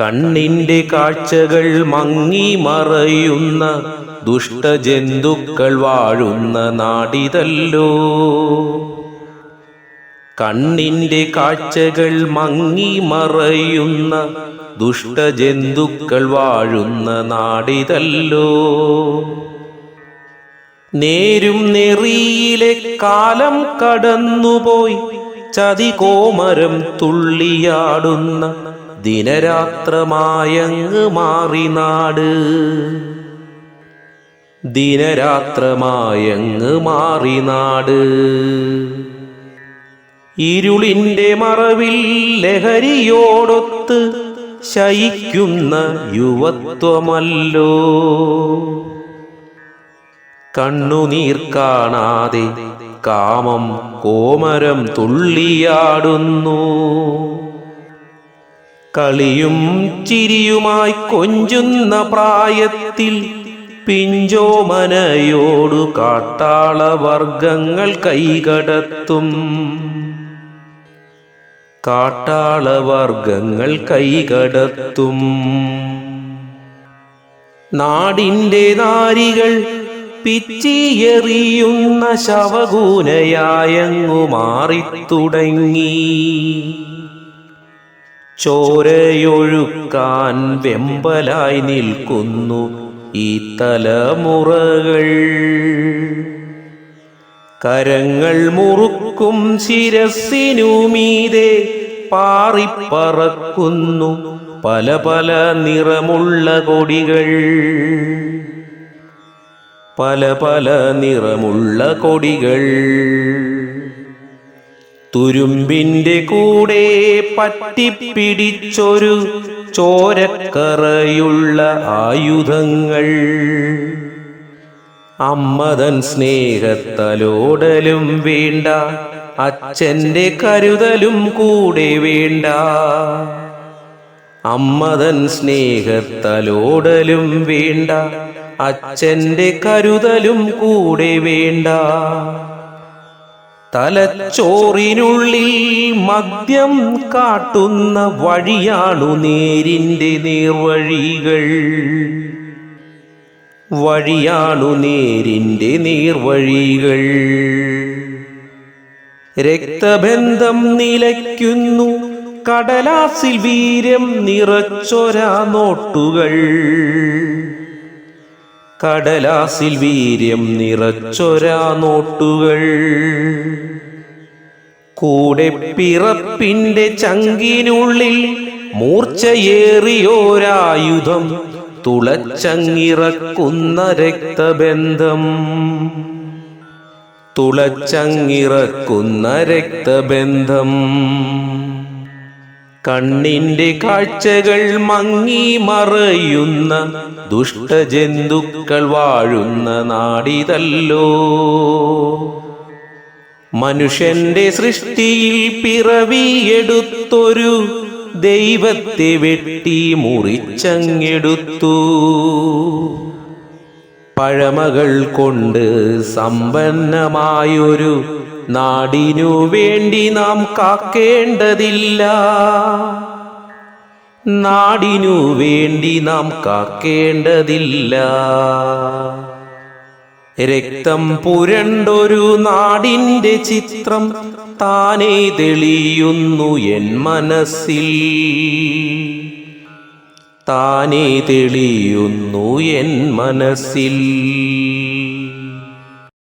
കണ്ണിന്റെ കാഴ്ചകൾ മങ്ങി മറയുന്ന ദുഷ്ടജന്തുക്കൾ വാഴുന്ന നാടിതല്ലോ. കണ്ണിന്റെ കാഴ്ചകൾ മങ്ങി മറയുന്ന ദുഷ്ടജന്തുക്കൾ വാഴുന്ന നാടിതല്ലോ. നേരും നെറിയിലെ കാലം കടന്നുപോയി ചതികോമരം തുള്ളിയാടുന്ന ദിനരാത്രമായങ്ങ് മാറി നാട്. ദിനരാത്രമായങ്ങ് മാറി നാട്. ഇരുളിന്റെ മറവിൽ ലഹരിയോടൊത്ത് ശയിക്കുന്ന യുവത്വമല്ലോ. കണ്ണുനീർ കാണാതെ കാമം കോമരം തുള്ളിയാടുന്നു. കളിയും ചിരിയുമായി കൊഞ്ചുന്ന പ്രായത്തിൽ പിഞ്ചോമനയോടു കാട്ടാളവർഗങ്ങൾ കൈകടത്തും. കാട്ടാളവർഗങ്ങൾ കൈകടത്തും. നാടിന്റെ നാരികൾ പിച്ചിയെറിയുന്ന ശവകൂനയായങ്ങു മാറിത്തുടങ്ങി. ചോരയൊഴുക്കാൻ വെമ്പലായി നിൽക്കുന്നു ഈ തലമുറകൾ. കരങ്ങൾ മുറുക്കും ശിരസ്സിനുമീതെ പാറിപ്പറക്കുന്നു പല പല നിറമുള്ള കൊടികൾ. പല പല നിറമുള്ള കൊടികൾ. തുരുമ്പിന്റെ കൂടെ പറ്റിപ്പിടിച്ചൊരു ചോരക്കറയുള്ള ആയുധങ്ങൾ. അമ്മതൻ സ്നേഹത്തലോടലും വേണ്ട, അച്ഛന്റെ കരുതലും കൂടെ വേണ്ട. അമ്മതൻ സ്നേഹത്തലോടലും വേണ്ട, അച്ഛന്റെ കരുതലും കൂടെ വേണ്ട. തലച്ചോറിനുള്ളിൽ മദ്യം കാട്ടുന്ന വഴിയാണു നേരിന്റെ നേർവഴികൾ. വഴിയാണു നേരിന്റെ നേർവഴികൾ. രക്തബന്ധം നിലയ്ക്കുന്നു കടലാസിൽ വീര്യം നിറച്ചൊരാ നോട്ടുകൾ. കടലാസിൽ വീര്യം നിറച്ചൊരാ നോട്ടുകൾ. കൂടെ പിറപ്പിന്റെ ചങ്കിനുള്ളിൽ മൂർച്ചയേറിയോരായുധം തുളച്ചങ്ങിറക്കുന്ന രക്തബന്ധം. തുളച്ചങ്ങിറക്കുന്ന രക്തബന്ധം. കണ്ണിന്റെ കാഴ്ചകൾ മങ്ങി മറയുന്ന ദുഷ്ടജന്തുക്കൾ വാഴുന്ന നാടിതല്ലോ. മനുഷ്യന്റെ സൃഷ്ടിയിൽ പിറവിയെടുത്തൊരു ദൈവത്തെ വെട്ടി മുറിച്ചങ്ങെടുത്തു. പഴമകൾ കൊണ്ട് സമ്പന്നമായൊരു നാടിനു വേണ്ടി നാം കാക്കേണ്ടതില്ല. നാടിനു വേണ്ടി നാം കാക്കേണ്ടതില്ല. രക്തം പുരണ്ടൊരു നാടിന്റെ ചിത്രം താനേ തെളിയുന്നു എൻ മനസ്സിൽ. താനേ തെളിയുന്നു എൻ മനസ്സിൽ.